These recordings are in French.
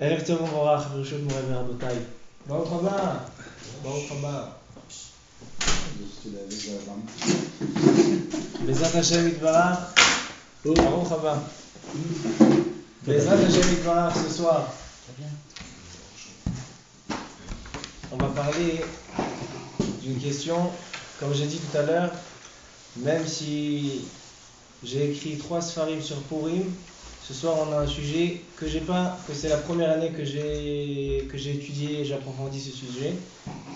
ערב טוב ומבורך, ברשות מורי ורבותיי. ברוך הבא. ברוך הבא. בעזרת השם יתברך, ברוך הבא. בעזרת השם יתברך ce soir, on va parler d'une question, comme j'ai dit tout à l'heure, même si j'ai écrit 3 sfarim sur Purim, ce soir on a un sujet que c'est la première année que j'ai étudié et j'approfondis ce sujet.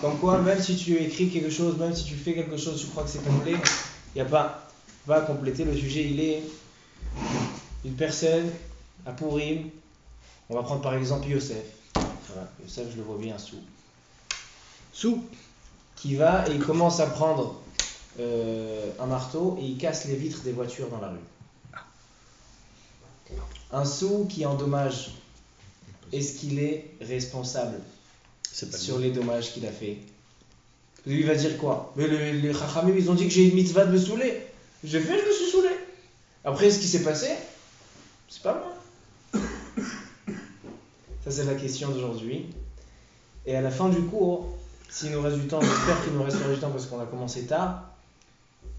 Comme quoi, même si tu écris quelque chose, même si tu fais quelque chose, tu crois que c'est complet, il n'y a pas à compléter. Le sujet, il est une personne à Purim. On va prendre par exemple Yosef. Voilà, Yosef, je le vois bien, Sou, qui va et il commence à prendre un marteau et il casse les vitres des voitures dans la rue. Un sou qui endommage, est-ce qu'il est responsable sur les dommages qu'il a fait? Lui, il va dire quoi? Mais les Chachamim, ils ont dit que j'ai une mitzvah de me saouler. Je me suis saoulé. Après, ce qui s'est passé, c'est pas moi. Ça, c'est la question d'aujourd'hui. Et à la fin du cours, s'il nous reste du temps, j'espère qu'il nous restera du temps parce qu'on a commencé tard.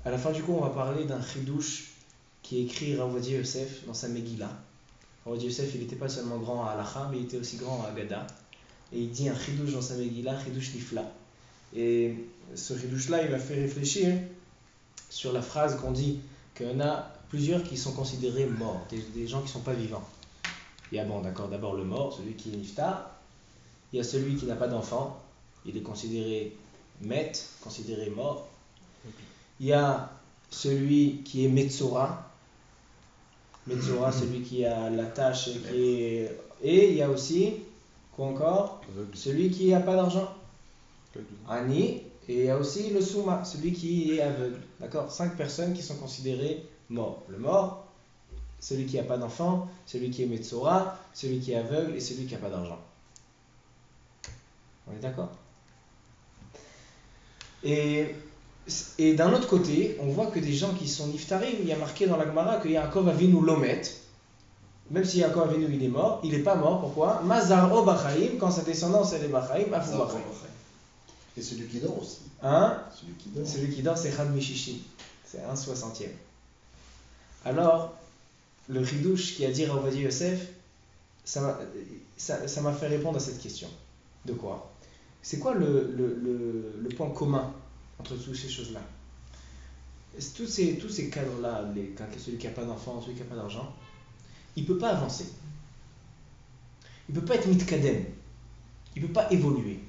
À la fin du cours, on va parler d'un chidouche qui écrit Rav Ovadia Yosef dans sa Megillah. Rav Ovadia Yosef, il n'était pas seulement grand à Halacha, mais il était aussi grand à Agada. Et il dit un chidouche dans sa Megillah, chidouche nifla. Et ce chidouche-là, il m'a fait réfléchir sur la phrase qu'on dit qu'il y en a plusieurs qui sont considérés morts, des gens qui ne sont pas vivants. Il y a d'abord le mort, celui qui est niftar. Il y a celui qui n'a pas d'enfant, il est considéré met, considéré mort. Il y a celui qui est metzora, celui qui a la tâche et il y a aussi, quoi encore, celui qui n'a pas d'argent, ani, et il y a aussi le souma, celui qui est aveugle. D'accord, 5 personnes qui sont considérées morts. Le mort, celui qui n'a pas d'enfant, celui qui est metzora, celui qui est aveugle et celui qui n'a pas d'argent. On est d'accord? Et d'un autre côté, on voit que des gens qui sont niftarim, il y a marqué dans la Gemara que Yaakov Avinu lomet, même si Yaakov Avinu il est mort, il n'est pas mort, pourquoi? Mazar o bachaim, quand sa descendance elle est bachaim, afu bachaim. Et celui qui dort aussi. Hein? Celui qui dort, c'est Chad Mishishi, c'est 1/60. Alors, le chidouche qui a dit Rav Ovadia Yosef, ça m'a fait répondre à cette question. De quoi? C'est quoi le point commun entre toutes ces choses-là? Tous ces cadres-là, celui qui n'a pas d'enfant, celui qui n'a pas d'argent, il ne peut pas avancer. Il ne peut pas être mitkadem. Il ne peut pas évoluer.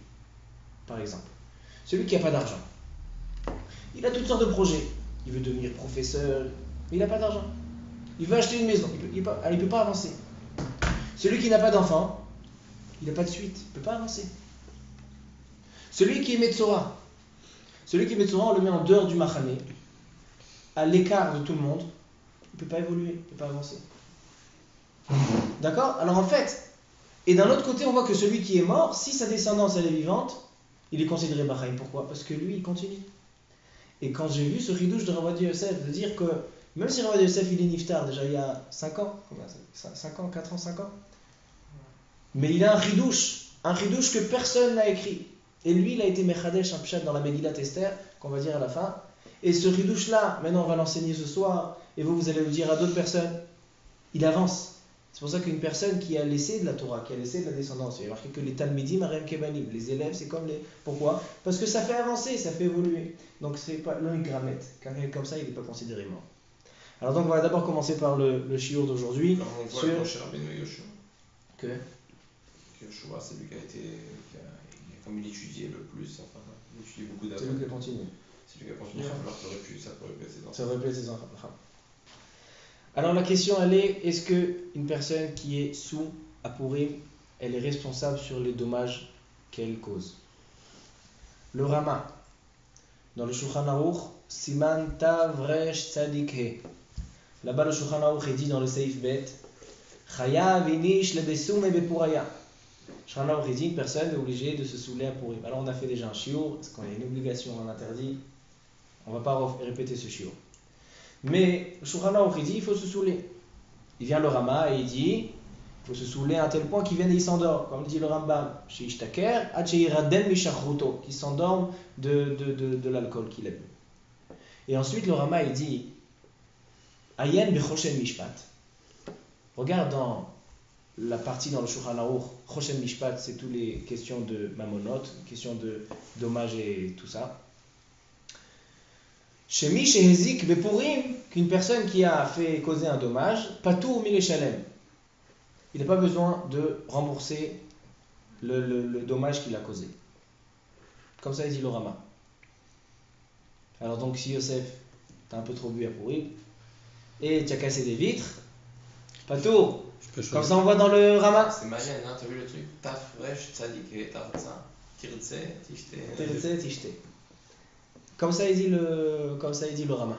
Par exemple, celui qui n'a pas d'argent, il a toutes sortes de projets. Il veut devenir professeur, mais il n'a pas d'argent. Il veut acheter une maison, il ne peut pas avancer. Celui qui n'a pas d'enfant, il n'a pas de suite, il ne peut pas avancer. Celui qui est metzora, on le met en dehors du machané, à l'écart de tout le monde, il ne peut pas évoluer, il ne peut pas avancer. D'accord? Alors en fait, et d'un autre côté, on voit que celui qui est mort, si sa descendance elle est vivante, il est considéré bachaim. Pourquoi? Parce que lui, il continue. Et quand j'ai vu ce ridouche de Rav Ovadia Yosef, de dire que même si Rav Ovadia Yosef il est niftar déjà il y a 5 ans, 4 ans, 5 ans, mais il a un ridouche que personne n'a écrit. Et lui, il a été mechadesh un pshat dans la Megillat Esther, qu'on va dire à la fin. Et ce ridouche-là, maintenant on va l'enseigner ce soir, et vous allez le dire à d'autres personnes, il avance. C'est pour ça qu'une personne qui a laissé de la Torah, qui a laissé de la descendance, il y a marqué que les talmidim arem kebanim, les élèves, c'est comme les... Pourquoi? Parce que ça fait avancer, ça fait évoluer. Donc c'est pas l'un grammet. Quelqu'un comme ça, il n'est pas considéré mort. Alors donc on va d'abord commencer par le shiur d'aujourd'hui. On voit le prochain Rabbeinu Yoshua. Que Yoshua, c'est lui qui a comme il étudiait le plus, enfin, il étudiait beaucoup d'avant. c'est lui qui continue. C'est lui qui a continué, alors ça aurait pu être ses enfants. Ça aurait pu être ses enfants. Alors la question elle est, est-ce qu'une personne qui est sous à Purim, elle est responsable sur les dommages qu'elle cause? Le Rama, dans le Shulchan Aruch, Siman Tav Resh Tzadik He. Là-bas le Shulchan Aruch est dit dans le Seif Bet, Chayav Inish Lebesum Bepuraya. Shulchan Aruch est dit, une personne est obligée de se saouler à Purim. Alors on a fait déjà un shiur, parce qu'on a une obligation, on interdit. On ne va pas répéter ce shiur. Mais le Shulchan Aruch dit il faut se saouler. Il vient le Rama et il dit Il faut se saouler à un tel point qu'il vienne et il s'endort. Comme dit le Rambam, chez Ishtaker, Adcheiraden Mishachruto, qui s'endorme de l'alcool qu'il a bu. Et ensuite, le Rama, il dit Ayen Bechoshen Mishpat. Regarde dans la partie dans le Shulchan Aruch, Choshen Mishpat, c'est toutes les questions de mamonot, questions de dommages et tout ça. Shemi Shehezik Bepurim, qu'une personne qui a fait causer un dommage, Patour Mileshalem. Il n'a pas besoin de rembourser le dommage qu'il a causé. Comme ça, il dit le Rama. Alors donc, si Yosef, t'as un peu trop bu à Purim, et tu as cassé des vitres, Patour. Comme ça, on voit dans le Rama. C'est malin, hein, t'as vu le truc? Taf, resh, tzadik, et tarza, tirtse, tishte. Tirtse, tishte. Comme ça, il dit le Rama.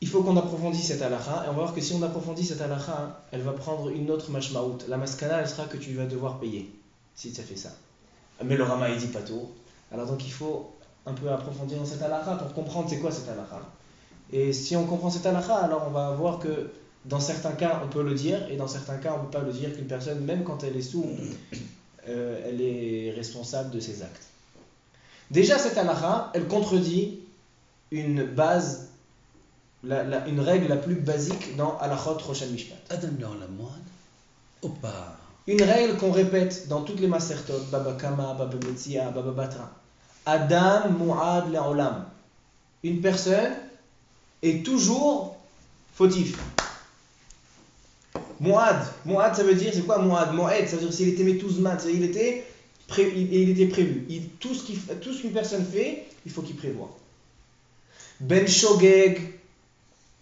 Il faut qu'on approfondisse cette halakha, et on va voir que si on approfondit cette halakha, elle va prendre une autre mashmaout. La maskana, elle sera que tu vas devoir payer, si tu as fait ça. Mais le Rama, il dit pas tout. Alors donc, il faut un peu approfondir dans cette halakha pour comprendre c'est quoi cette halakha. Et si on comprend cette halakha, alors on va voir que dans certains cas, on peut le dire, et dans certains cas, on ne peut pas le dire, qu'une personne, même quand elle est sous, elle est responsable de ses actes. Déjà, cette halakha, elle contredit une base, une règle la plus basique dans Halachot Choshen Mishpat. Adam Leolamad ou pas? Une règle qu'on répète dans toutes les Masertot, Baba Kama, Baba Metzia, Baba Batra. Adam Mu'ad Le'olam. Une personne est toujours fautif. Mu'ad, ça veut dire, c'est quoi Mu'ad? Mu'ad, ça veut dire s'il était Metuzman, il était prévu. Tout ce qu'une personne fait, il faut qu'il prévoie. Ben Shogeg,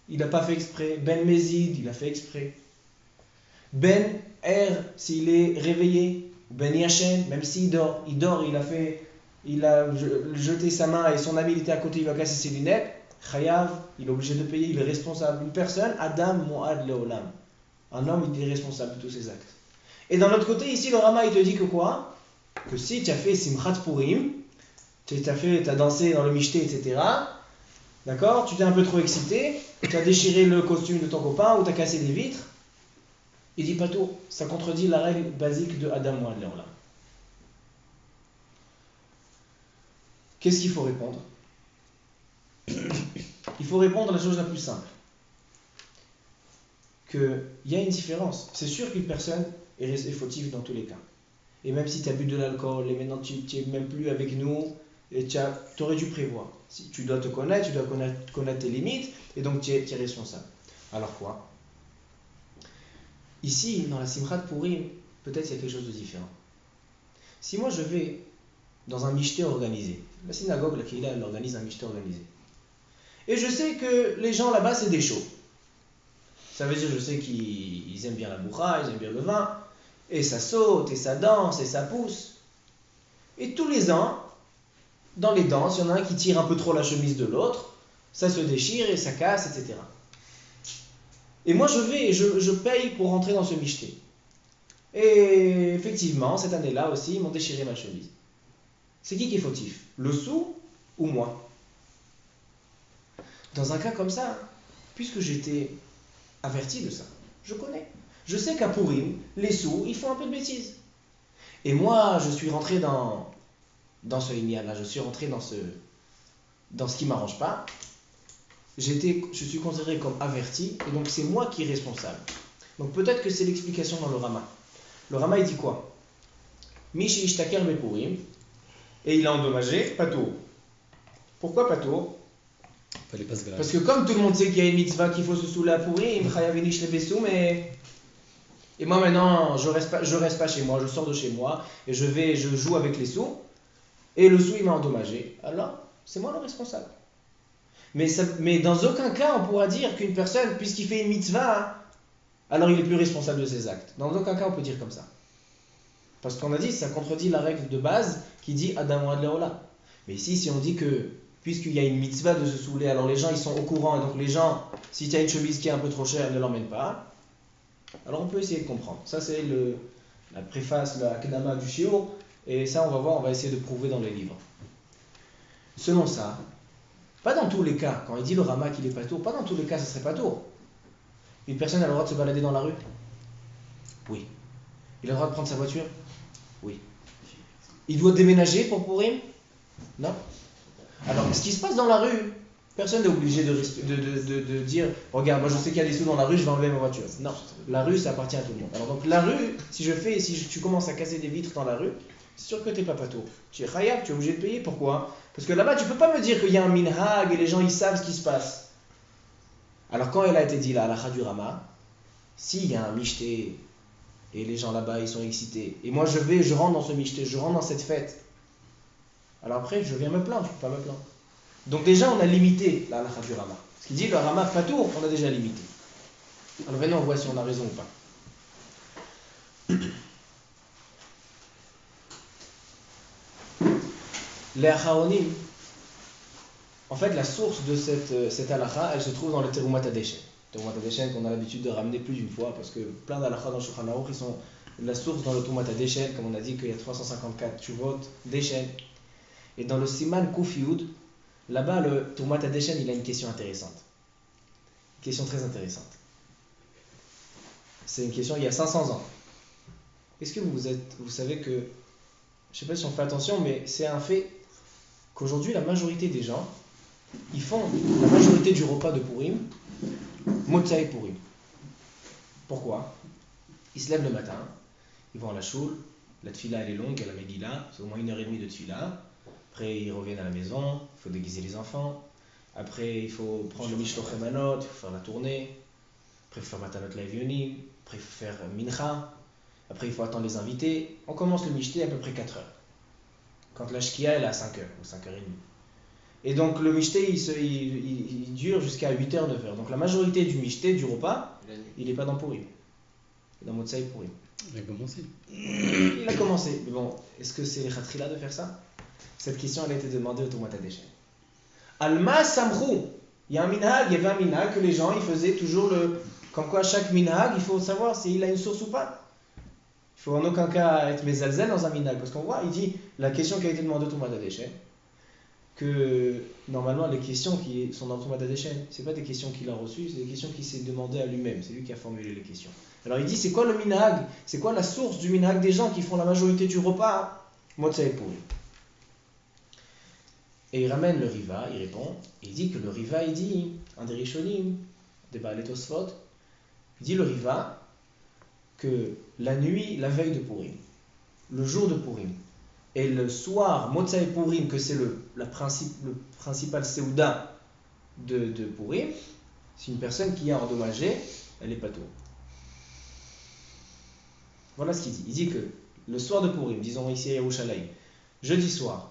il n'a pas fait exprès. Ben Mezid, il a fait exprès. Ben s'il est réveillé. Ben Yashen, même s'il dort, il a jeté sa main et son ami il était à côté, il va casser ses lunettes. Chayav, il est obligé de payer, il est responsable. Une personne, Adam Mu'ad Le'olam. Un homme, il est responsable de tous ses actes. Et d'un autre côté, ici, le Rama, il te dit que quoi? Que si tu as fait Simchat Purim, tu as dansé dans le Mishté, etc., d'accord? Tu t'es un peu trop excité, tu as déchiré le costume de ton copain ou tu as cassé des vitres, il dit pas tout. Ça contredit la règle basique de Adam Mu'ad Le'olam. Qu'est-ce qu'il faut répondre? Il faut répondre à la chose la plus simple. Qu'il y a une différence. C'est sûr qu'une personne est fautive dans tous les cas. Et même si tu as bu de l'alcool et maintenant tu n'es même plus avec nous, et tu aurais dû prévoir. Si tu dois te connaître, tu dois connaître tes limites, et donc tu es responsable. Alors quoi? Ici, dans la Simchat Purim, peut-être il y a quelque chose de différent. Si moi je vais dans un mishté organisé, la synagogue, la Kehila, elle organise un mishté organisé. Et je sais que les gens là-bas, c'est des chauds. Ça veut dire, je sais qu'ils aiment bien la bourra, ils aiment bien le vin, et ça saute, et ça danse, et ça pousse. Et tous les ans, dans les danses, il y en a un qui tire un peu trop la chemise de l'autre, ça se déchire et ça casse, etc. Et moi, je vais et je paye pour rentrer dans ce mishté. Et effectivement, cette année-là aussi, ils m'ont déchiré ma chemise. C'est qui est fautif? Le sou ou moi? Dans un cas comme ça, puisque j'étais averti de ça, je connais. Je sais qu'à Purim, les sous, ils font un peu de bêtises. Et moi, je suis rentré dans ce lignan-là, je suis rentré dans ce qui ne m'arrange pas. Je suis considéré comme averti, et donc c'est moi qui est responsable. Donc peut-être que c'est l'explication dans le Rama. Le Rama, il dit quoi? Mishi ishtaker bepurim, et il a endommagé Patour. Pourquoi Patour? Parce que comme tout le monde sait qu'il y a une mitzvah qu'il faut se saouler à Purim, chayavinish lebesum, et moi maintenant je reste pas chez moi, je sors de chez moi et je joue avec les sous et le sou il m'a endommagé. Alors c'est moi le responsable. Mais dans aucun cas on pourra dire qu'une personne, puisqu'il fait une mitzvah, alors il est plus responsable de ses actes. Dans aucun cas on peut dire comme ça. Parce qu'on a dit, ça contredit la règle de base qui dit Adam Mu'ad Le'olam. Mais ici, si on dit que puisqu'il y a une mitzvah de se saouler, alors les gens ils sont au courant, et donc les gens, si tu as une chemise qui est un peu trop chère, ne l'emmène pas. Alors on peut essayer de comprendre. Ça c'est la préface, la Kedama du Shiur, et ça on va voir, on va essayer de prouver dans les livres. Selon ça, pas dans tous les cas, quand il dit le Rama qu'il est pas tour, pas dans tous les cas ça serait pas tour. Une personne a le droit de se balader dans la rue? Oui. Il a le droit de prendre sa voiture? Oui. Il doit déménager pour Pourim? Non. Alors, ce qui se passe dans la rue, personne n'est obligé de dire regarde, moi je sais qu'il y a des sous dans la rue, je vais enlever ma voiture. Non, la rue ça appartient à tout le monde. Alors, donc la rue, si tu commences à casser des vitres dans la rue, c'est sûr que tu n'es pas patour. Tu es khayab, tu es obligé de payer. Pourquoi? Parce que là-bas, tu ne peux pas me dire qu'il y a un minhag et les gens ils savent ce qui se passe. Alors, quand elle a été dit la halakha du Rama, s'il y a un michté et les gens là-bas ils sont excités, et moi je rentre dans ce michté, je rentre dans cette fête, alors après je viens me plaindre, je ne peux pas me plaindre. Donc déjà on a limité la halakha du Rama. Ce qu'il dit le Rama patour, on a déjà limité. Alors maintenant on voit si on a raison ou pas. Les Acharonim, en fait la source de cette halakha, elle se trouve dans le Terumat HaDeshen. Terumat HaDeshen qu'on a l'habitude de ramener plus d'une fois, parce que plein d'halakha dans Shulchan Aruch, ils sont la source dans le Terumat HaDeshen, comme on a dit qu'il y a 354 tshuvot Deshen. Et dans le Siman Kuf Yud, là-bas le Terumat HaDeshen, il a une question intéressante. Une question très intéressante. C'est une question il y a 500 ans. Est-ce que vous savez que, je ne sais pas si on fait attention, mais c'est un fait qu'aujourd'hui la majorité des gens, ils font la majorité du repas de Purim, Motsai Purim. Pourquoi? Ils se lèvent le matin, ils vont à la choule, la tfila elle est longue, à la Megillah, c'est au moins 1h30 de tfila. Après ils reviennent à la maison, il faut déguiser les enfants. Après il faut prendre le Mishloch Emanot, il faut faire la tournée. Après il faut faire Matanot Laevionim, après il faut faire Mincha. Après il faut attendre les invités. On commence le Mishté à peu près 4 heures. Quand la Shkia elle est à 5 heures ou 5h30. Et donc le Mishté il dure jusqu'à 8h, 9h. Donc la majorité du Mishté, du repas, il n'est pas dans Purim. Il est dans Motsai Purim. Il a commencé. Il a commencé. Mais bon, est-ce que c'est les Khatrila de faire ça? Cette question elle a été demandée au Terumat HaDeshen. Alma Samrou. Il y a un minhag, il y avait un minhag que les gens ils faisaient toujours le. Comme quoi chaque minhag, il faut savoir s'il a une source ou pas. Il faut en aucun cas être mezalzel dans un minhag. Parce qu'on voit, il dit, la question qui a été demandée au Terumat HaDeshen, que normalement les questions qui sont dans le Terumat HaDeshen, ce n'est pas des questions qu'il a reçues, c'est des questions qu'il s'est demandées à lui-même. C'est lui qui a formulé les questions. Alors il dit, c'est quoi le minhag? C'est quoi la source du minhag des gens qui font la majorité du repas? Motsai Purim. Et il ramène le Riva, il répond, il dit que le Riva, il dit, un des Rishonim, des Baalei Tosfot, il dit le Riva, que la nuit, la veille de Purim, le jour de Purim, et le soir, Motsai Purim, que c'est le principal Seouda de Purim, c'est une personne qui a endommagé, elle est patour. Voilà ce qu'il dit. Il dit que le soir de Purim, disons ici à Yerushalayim, jeudi soir,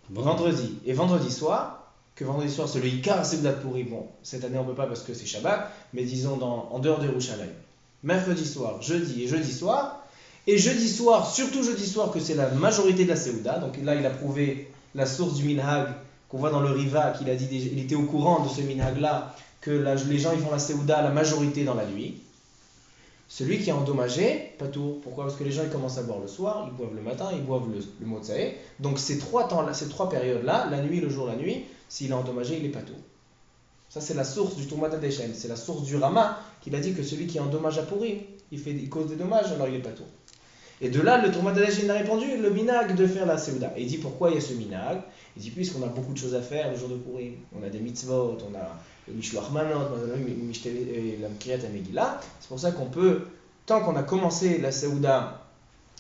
vendredi et vendredi soir, que vendredi soir c'est le Ikar Seouda de Purim, bon, cette année on ne peut pas parce que c'est Shabbat, mais disons en dehors de Yerushalayim, mercredi soir, jeudi et jeudi soir, et jeudi soir, surtout jeudi soir, que c'est la majorité de la Seouda. Donc là, il a prouvé la source du minhag qu'on voit dans le Riva, qu'il a dit, il était au courant de ce minhag-là, que les gens ils font la Seouda la majorité dans la nuit. Celui qui est endommagé, pas tout. Pourquoi? Parce que les gens ils commencent à boire le soir, ils boivent le matin, ils boivent le Motsai. Donc ces trois périodes-là, la nuit, le jour, la nuit, s'il est endommagé, il est pas tout. Ça c'est la source du Terumat HaDeshen. C'est la source du Rama qu'il a dit que celui qui endommage à Purim, il cause des dommages, alors il est pas tout. Et de là, le Terumat HaDeshen a répondu, le minhag de faire la Seouda. Et il dit pourquoi il y a ce minhag? Il dit puisqu'on a beaucoup de choses à faire le jour de Purim. On a des mitzvot, on a le Mishloach Manot, la Kriyat HaMegillah. C'est pour ça qu'on peut, tant qu'on a commencé la Seouda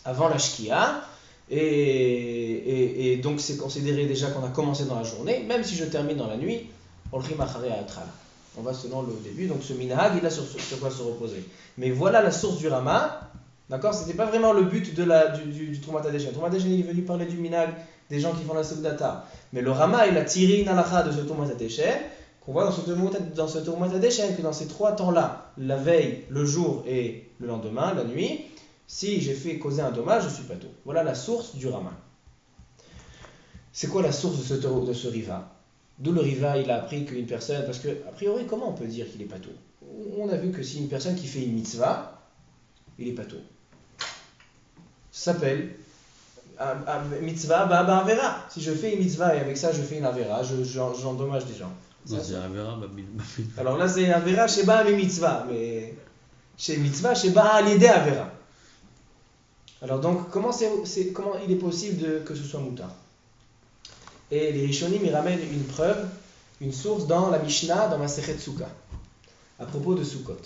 avant la Shkia, et donc c'est considéré déjà qu'on a commencé dans la journée, même si je termine dans la nuit, on va selon le début, donc ce minhag, il a sur quoi se reposer. Mais voilà la source du Rama. D'accord? C'était pas vraiment le but du Terumat HaDeshen. Le Terumat HaDeshen il est venu parler du minhag des gens qui font la Seudata. Mais le Rama, il a tiré une halakha de ce Terumat HaDeshen, qu'on voit dans ce Terumat HaDeshen, que dans ces trois temps-là, la veille, le jour et le lendemain, la nuit, si j'ai fait causer un dommage, je suis pas tout. Voilà la source du Rama. C'est quoi la source de ce Riva? D'où le Riva, il a appris qu'une personne, parce que, a priori, comment on peut dire qu'il est pas tout? On a vu que si une personne qui fait une mitzvah, il est pas tout. Ça s'appelle mitzvah avera. Si je fais une mitzvah et avec ça je fais une avera, j'endommage des gens. Non, c'est Avera, Alors là, c'est Avera Sheba mi mitzvah, mais chez mitzvah, Sheba al yedei Avera. Alors donc, comment il est possible que ce soit moutar? Et les Rishonim, ils ramènent une preuve, une source dans la Mishnah, dans Masechet Sukkah, à propos de Sukkot.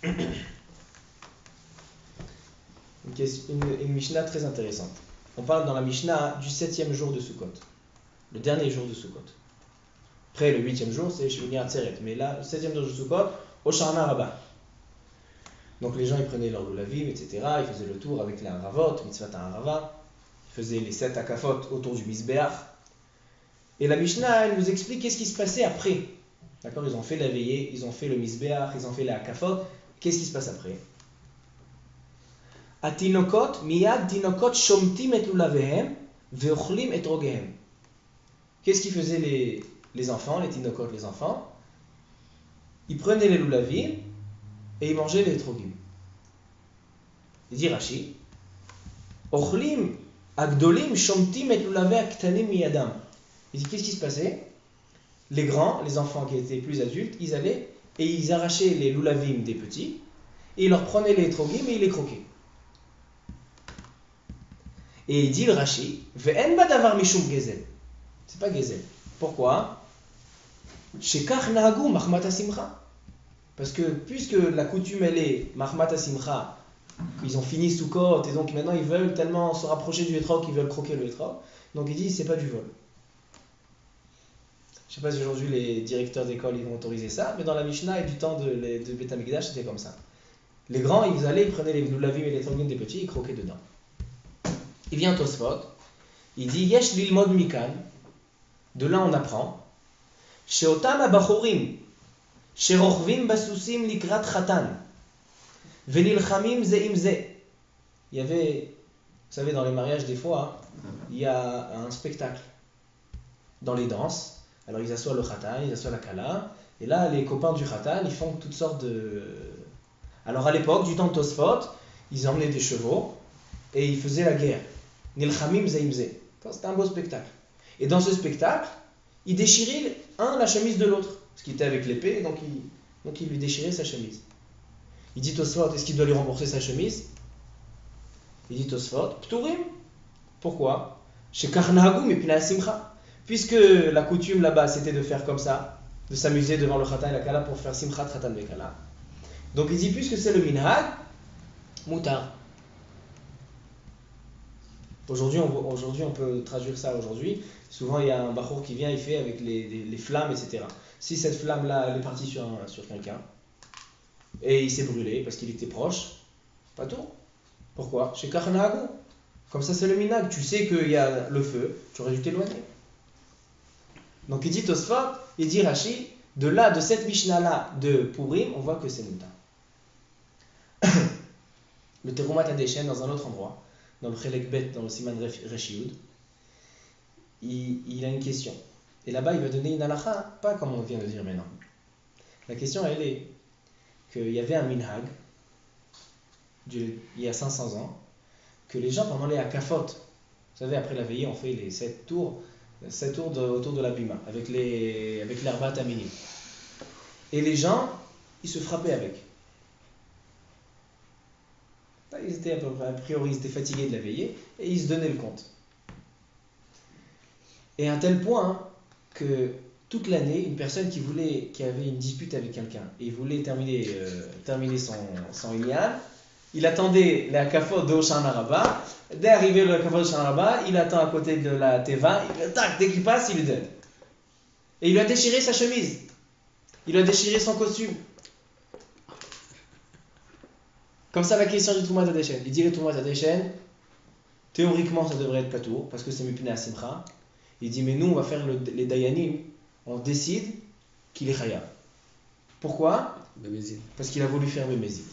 Une Mishnah très intéressante. On parle dans la Mishnah du 7e jour de Sukkot, le dernier jour de Sukkot. Après, le 8e jour, c'est Shmini Atzeret. Mais là, le 7e jour de Sukkot, Hoshana Rabbah. Donc les gens, ils prenaient leur lulavim, etc. Ils faisaient le tour avec les haravot, mitzvat harava. Ils faisaient les 7 akafot autour du misbeach. Et la Mishnah, elle nous explique qu'est-ce qui se passait après. D'accord? Ils ont fait la veillée, ils ont fait le misbeach, ils ont fait les akafot. Qu'est-ce qui se passe après? Atinokot, miyad tinokot shomtim et lulavehem, veochlim et rogehem. Qu'est-ce qu'ils faisaient les enfants, les tinokot, les enfants? Ils prenaient les lulavim et ils mangeaient les trogim. Il dit Rashi, ochlim agdolim shomtim et lulave aktanim miyadam. Il dit qu'est-ce qui se passait? Les grands, les enfants qui étaient plus adultes, ils allaient et ils arrachaient les lulavim des petits et ils leur prenaient les trogim et ils les croquaient. Et il dit le Rashi, ve'en badavar mishum gezel. C'est pas gezel. Pourquoi? Shekach nahagu mahmat simcha. Parce que puisque la coutume elle est mahmat simcha, qu'ils ont fini Sukkot et donc maintenant ils veulent tellement se rapprocher du hétrog qu'ils veulent croquer le hétrog, donc il dit c'est pas du vol. Je sais pas si aujourd'hui les directeurs d'école ils vont autoriser ça, mais dans la Mishnah et du temps de Beth Amikdash c'était comme ça. Les grands ils allaient, ils prenaient les lulavim et les trogim des petits, ils croquaient dedans. Il vient Tosfot, il dit yesh lilmod mikan, de là on apprend, sheotam abachorim, sherochvim basusim likrat chatan, venilchamim ze im ze. Il y avait, vous savez, dans les mariages des fois, il y a un spectacle dans les danses. Alors ils assoient le khatan, ils assoient la kala, et là les copains du khatan, ils font toutes sortes de. Alors à l'époque, du temps de Tosfot, ils emmenaient des chevaux et ils faisaient la guerre. Nilchamim ze im ze. C'était un beau spectacle. Et dans ce spectacle, ils déchiraient la chemise de l'autre, parce qu'il était avec l'épée, donc il lui déchirait sa chemise. Il dit Tosfot, est-ce qu'il doit lui rembourser sa chemise? Il dit Tosfot, Pturim. Pourquoi? Chez Karnahagum et Pina Simcha. Puisque la coutume là-bas c'était de faire comme ça, de s'amuser devant le Khatan et la Kala pour faire Simchat Khatan Bekala. Donc il dit puisque c'est le Minhag, Moutar. Aujourd'hui on peut traduire ça aujourd'hui. Souvent il y a un bachour qui vient, il fait avec les flammes, etc. Si cette flamme-là elle est partie sur quelqu'un, et il s'est brûlé parce qu'il était proche, pas tout. Pourquoi? Chez Karnahagum. Comme ça c'est le minhag, tu sais qu'il y a le feu, tu aurais dû t'éloigner. Donc il dit Tosfot, il dit Rashi, de cette Mishnah-là de Purim, on voit que c'est Mouta. Le Terumat Hadeshen, dans un autre endroit, dans le Chelek Bet, dans le Siman Reshiyud, il a une question. Et là-bas, il va donner une halakha, pas comme on vient de dire maintenant. La question, elle est qu'il y avait un minhag, il y a 500 ans, que les gens, pendant les akafot, vous savez, après la veillée, on fait les 7 tours autour de la bima, avec l'herbat aminim. Et les gens, ils se frappaient avec. Ils étaient à peu près, a priori, ils étaient fatigués de la veillée, et ils se donnaient le compte. Et à un tel point que toute l'année, une personne qui avait une dispute avec quelqu'un, et voulait terminer son Inyan, il attendait la kafot de Hoshana Rabbah. Dès arrivé le kafot de Hoshana Rabbah, il attend à côté de la teva, dès qu'il passe, il lui donne. Et il lui a déchiré sa chemise. Il lui a déchiré son costume. Comme ça, la question du Terumat Hadeshen. Il dit le Terumat Hadeshen, théoriquement, ça devrait être patour, parce que c'est Mipnei Simcha. Il dit, mais nous, on va faire les Dayanim, on décide qu'il est Chayav. Pourquoi? Parce qu'il a voulu faire Bemezid.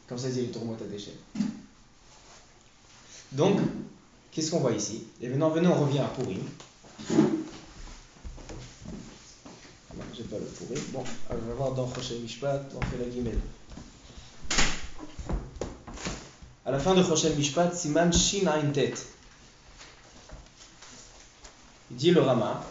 Comme ça, il dit le Terumat Hadeshen. Donc, qu'est-ce qu'on voit ici? Et maintenant, venez, on revient à Purim. Non, j'ai pas le Purim. Bon, alors, on va voir dans Choshen Mishpat, on fait la Gimel. À la fin de Choshen Mishpat, Siman Shin Ain Tet. Il dit le Rama,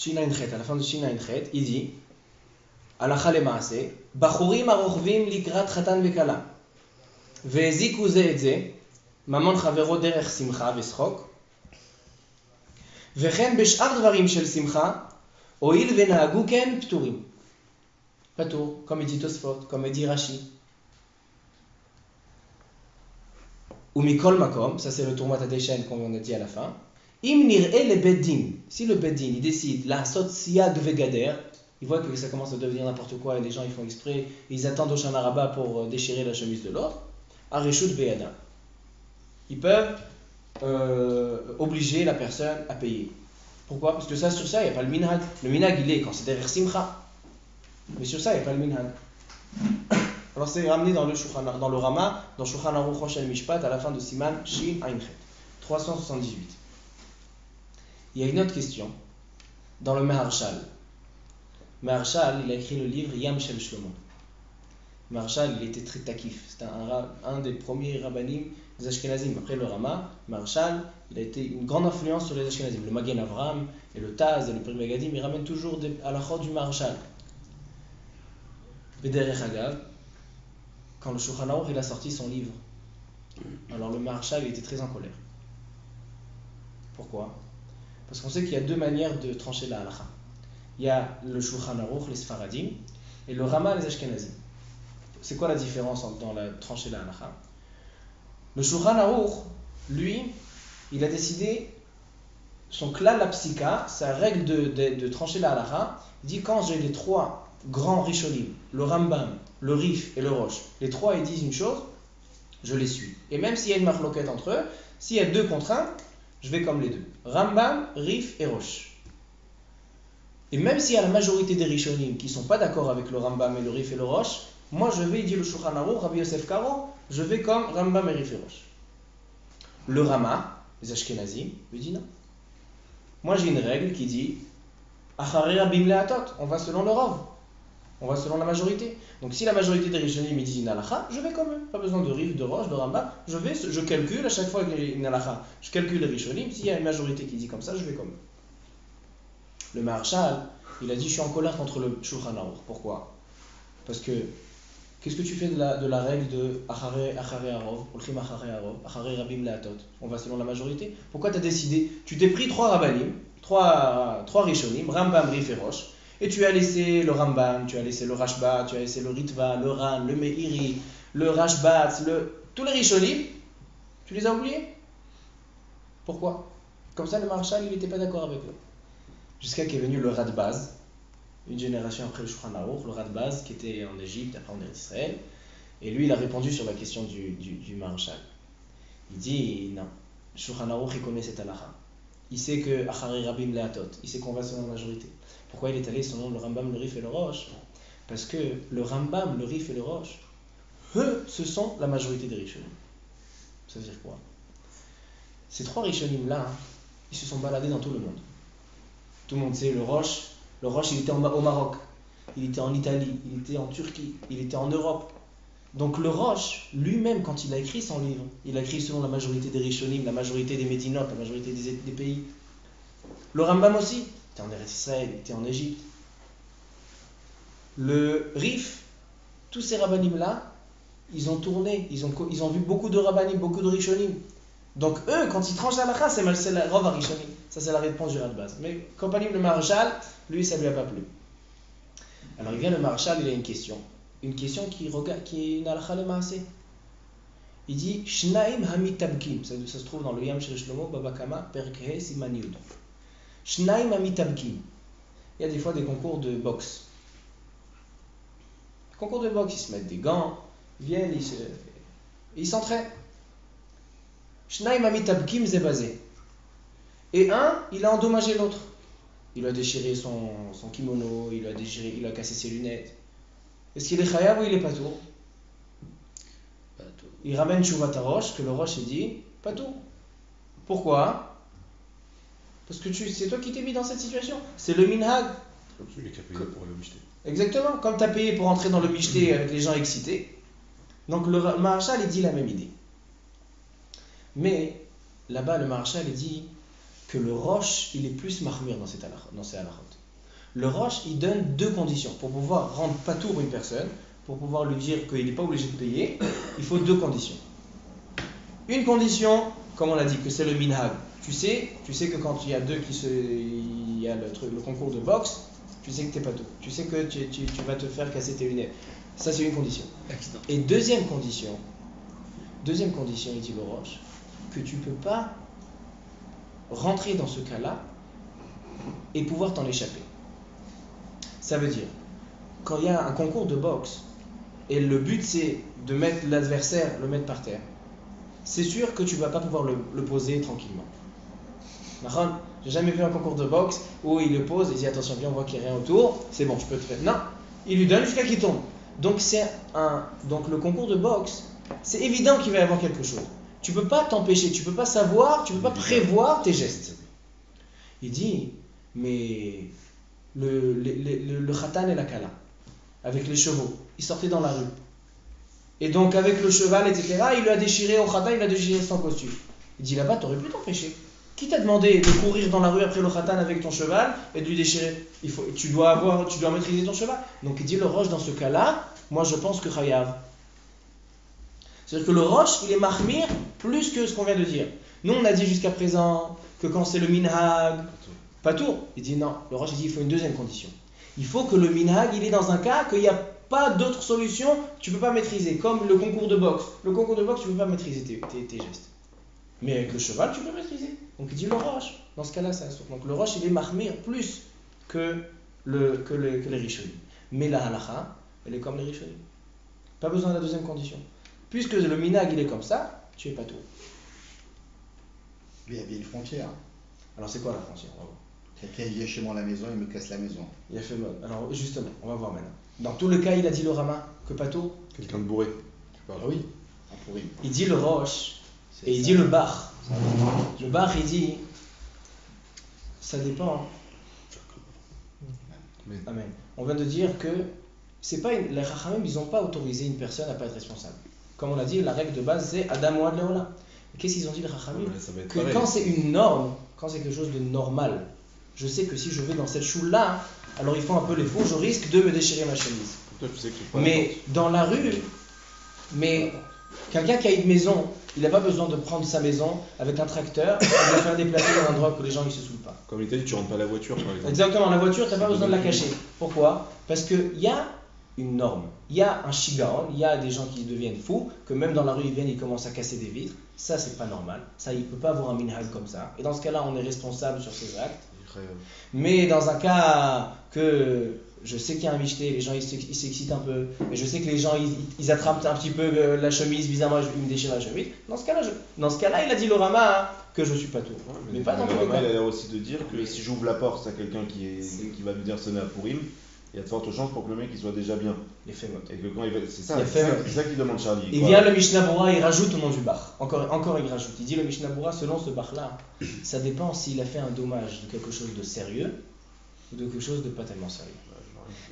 Shina Inchet, à la fin de Shina Inchet, il dit Alacha le Maase, Bachurim arochvim likrat chatan vekala, ve'eziku ze et ze, mamon chavero derech simcha veschok, וכן בשאר דברים של שמחה, הואיל ונהגו כן פטורים. פטור, comme dit Tosfot, comme dit Rashi. ומכל מקום, ça c'est le tourmat adeshen qu'on a dit à la fin, אם נראה לבית דין, si le beit din il décide לעשות סייג וגדר, il voit que ça commence à devenir n'importe quoi et les gens ils font exprès, ils attendent au Shana Rabba pour déchirer la chemise de l'autre, הרשות בידם. Ils peuvent obliger la personne à payer. Pourquoi? Parce que ça, sur ça, il n'y a pas le minhag. Le minhag, il est quand c'est derrière simcha. Mais sur ça, il n'y a pas le minhag. Alors c'est ramené dans le Rama, dans Shulchan Aruch Rosh Mishpat, à la fin de Siman Shin Ainchet, 378. Il y a une autre question. Dans le Maharshal. Maharshal, il a écrit le livre Yam Shel Shlomo. Maharshal, il était très takif. C'était un des premiers rabbanim des Ashkenazim. Après le Rama, Maharshal, il a été une grande influence sur les Ashkenazim. Le Magen Avram et le Taz et le Pri Megadim, ils ramènent toujours à la chod du Maharshal. Bederech Agav, quand le Shulchan Aruch il a sorti son livre, alors le Maharshal il était très en colère. Pourquoi? Parce qu'on sait qu'il y a deux manières de trancher la halakha. Il y a le Shulchan Aruch, les Sfaradim, et le Rama, les Ashkenazim. C'est quoi la différence dans la trancher la halakha? Le Shulchan Aruch, lui, il a décidé, son klal la psika, sa règle de trancher la halakha, il dit quand j'ai les trois grands rishonim, le Rambam, le Rif et le Rosh, les trois ils disent une chose, je les suis. Et même s'il y a une marloquette entre eux, s'il y a deux contre un, je vais comme les deux. Rambam, Rif et Rosh. Et même s'il y a la majorité des rishonim qui ne sont pas d'accord avec le Rambam et le Rif et le Rosh, moi je vais, il dit le Shulchan Aruch, Rabbi Yosef Karo, je vais comme Rambam et Rif et Rosh. Le Rama, les Ashkenazim, lui dit non. Moi j'ai une règle qui dit Acharei Rabim Leatot, on va selon le Rav, on va selon la majorité. Donc si la majorité des Rishonim me disent une halakha, je vais comme eux. Pas besoin de Rif, de Rosh, de Rambam, je calcule à chaque fois qu'il y a une halakha, je calcule les Rishonim, s'il y a une majorité qui dit comme ça, je vais comme eux. Le Maharshal, il a dit je suis en colère contre le Shulchan Aruch. Pourquoi? Parce que qu'est-ce que tu fais de la règle de Acharei Arov, Olchim Acharei Arov, Acharei Rabim Leatot? On va selon la majorité. Pourquoi tu as décidé? Tu t'es pris trois Rabbanim, trois Rishonim, Rambam, Rif et Rosh, et tu as laissé le Rambam, tu as laissé le Rashba, tu as laissé le Ritva, le Ran, le Meiri, le Rashbat, tous les Rishonim, tu les as oubliés. Pourquoi? Comme ça, le Maharshal, il n'était pas d'accord avec eux. Jusqu'à qu'est venu le Radbaz, une génération après le Shulchan Aruch, le Radbaz qui était en Égypte, après en Israël, et lui il a répondu sur la question du Maharshal. Il dit non, le Shulchan Aruch il connaît cette halakha. Il sait que Acharei Rabim Leatot, il sait qu'on va selon la majorité. Pourquoi il est allé selon le Rambam, le Rif et le Rosh? Parce que le Rambam, le Rif et le Rosh, eux, ce sont la majorité des Rishonim. Ça veut dire quoi? Ces trois Rishonim là, ils se sont baladés dans tout le monde. Tout le monde sait, le Rosh il était au Maroc, il était en Italie, il était en Turquie, il était en Europe. Donc le Rosh, lui-même, quand il a écrit son livre, il a écrit selon la majorité des Rishonim, la majorité des Médinot, la majorité des pays. Le Rambam aussi, il était en Eretz Israël, il était en Égypte. Le Rif, tous ces rabbanim-là, ils ont tourné, ils ont vu beaucoup de rabbanim, beaucoup de Rishonim. Donc eux, quand ils tranchent la halakha, c'est la Rav Rishonim. Ça c'est la réponse du Radbaz. Mais compagnie le Maharshal, lui ça lui a pas plu. Alors il vient le Maharshal, il a une question qui est une halakha le maaseh. Il dit Shnaim hamitabkim, ça se trouve dans le Yam Shel Shlomo, Baba Kama, Perek He, Siman Yud. Shnaim hamitabkim. Il y a des fois des concours de boxe. Concours de boxe, ils se mettent des gants, ils viennent, ils s'entraînent. Shnaim hamitabkim ze basé. Et un, il a endommagé l'autre. Il a déchiré son kimono, il a cassé ses lunettes. Est-ce qu'il est chayav ou il est patour? Il ramène Shuvat Rosh, que le Rosh dit patour. Pourquoi? Parce que c'est toi qui t'es mis dans cette situation. C'est le minhag. Comme celui qui a payé pour le Mishté. Exactement, comme tu as payé pour entrer dans le Mishté avec les gens excités. Donc le Maharshal il dit la même idée. Mais là-bas, le Maharshal il dit que le Roche, il est plus marmire dans ces halachot. Le Roche, il donne deux conditions. Pour pouvoir rendre patour une personne, pour pouvoir lui dire qu'il n'est pas obligé de payer, il faut deux conditions. Une condition, comme on l'a dit, que c'est le minhag. Tu sais que quand il y a deux il y a le concours de boxe, tu sais que t'es patour. Tu sais que tu vas te faire casser tes lunettes. Ça, c'est une condition. Accident. Et deuxième condition, il dit le Roche, que tu ne peux pas rentrer dans ce cas-là et pouvoir t'en échapper. Ça veut dire, quand il y a un concours de boxe et le but c'est de mettre l'adversaire, le mettre par terre, c'est sûr que tu ne vas pas pouvoir le poser tranquillement. J'ai jamais vu un concours de boxe où il le pose et il dit attention, viens, on voit qu'il n'y a rien autour, c'est bon, je peux te faire. Non, il lui donne jusqu'à qu'il tombe. Donc le concours de boxe, c'est évident qu'il va y avoir quelque chose. Tu ne peux pas t'empêcher, tu ne peux pas savoir, tu ne peux pas prévoir tes gestes. Il dit, mais le khatan et la kala, avec les chevaux, ils sortaient dans la rue. Et donc avec le cheval, etc., il lui a déchiré au khatan, il a déchiré son costume. Il dit là-bas, tu aurais pu t'empêcher. Qui t'a demandé de courir dans la rue après le khatan avec ton cheval et de lui déchirer? Tu dois maîtriser ton cheval. Donc il dit le roche dans ce cas-là, moi je pense que chayav. C'est-à-dire que le roche, il est mahmir plus que ce qu'on vient de dire. Nous on a dit jusqu'à présent que quand c'est le minhag, pas tout. Il dit non, le roche il dit il faut une deuxième condition. Il faut que le minhag, il est dans un cas qu'il n'y a pas d'autre solution, tu ne peux pas maîtriser. Comme le concours de boxe. Le concours de boxe, tu ne peux pas maîtriser tes gestes. Mais avec le cheval, tu peux maîtriser. Donc il dit le roche. Dans ce cas-là, c'est un sourd. Donc le roche, il est mahmir plus que les rishonim. Mais la halacha, elle est comme les rishonim. Pas besoin de la deuxième condition. Puisque le minhag, il est comme ça, tu es pas tout. Il y a bien une frontière. Alors c'est quoi la frontière? On va voir. Quelqu'un vient chez moi à la maison, il me casse la maison. Il a fait mode. Alors justement, on va voir maintenant. Dans tous les cas, il a dit le Rama que pas tout. Quelqu'un de bourré. Tu parles. Ah oui, un pourri. Il dit le roche et il dit le bar. Le bar, il dit, ça dépend. Amen. On vient de dire que c'est pas les Chachamim, ils n'ont pas autorisé une personne à pas être responsable. Comme on l'a dit, la règle de base c'est Adam ou Ad Leola. Qu'est-ce qu'ils ont dit les Chachamim? Que pareil. Quand c'est une norme, quand c'est quelque chose de normal, je sais que si je vais dans cette choule-là, alors ils font un peu les fous, je risque de me déchirer ma chemise. Toi, tu sais que c'est pas mais dans la rue, quelqu'un qui a une maison, il n'a pas besoin de prendre sa maison avec un tracteur et de la faire déplacer dans un endroit où les gens ne se saoulent pas. Comme il t'a dit, tu rentres pas la voiture par exemple. Exactement, la voiture, tu n'as pas besoin de la cacher. Pourquoi? Parce qu'il y a une norme, il y a un shigaon, il y a des gens qui deviennent fous, que même dans la rue ils viennent, ils commencent à casser des vitres. Ça, c'est pas normal. Ça, il ne peut pas avoir un minhag comme ça. Et dans ce cas-là, on est responsable sur ces actes. Mais dans un cas que je sais qu'il y a un michté, les gens ils s'excitent un peu, mais je sais que les gens ils attrapent un petit peu la chemise, bizarrement ils me déchirent la chemise. Dans ce cas-là, il a dit le Rama que je suis pas tout. Ouais, mais pas dans tous les Rama, cas. il a l'air aussi de dire que si j'ouvre la porte à quelqu'un qui va venir sonner à Pourim, il y a de fortes chances pour que le mec il soit déjà bien. Il fait mot. Et que quand c'est ça qu'il demande Charlie. Il vient le Mishnah Bura, il rajoute au nom du bar. Encore il rajoute. Il dit le Mishnah Bura, selon ce bar-là, ça dépend s'il a fait un dommage de quelque chose de sérieux ou de quelque chose de pas tellement sérieux.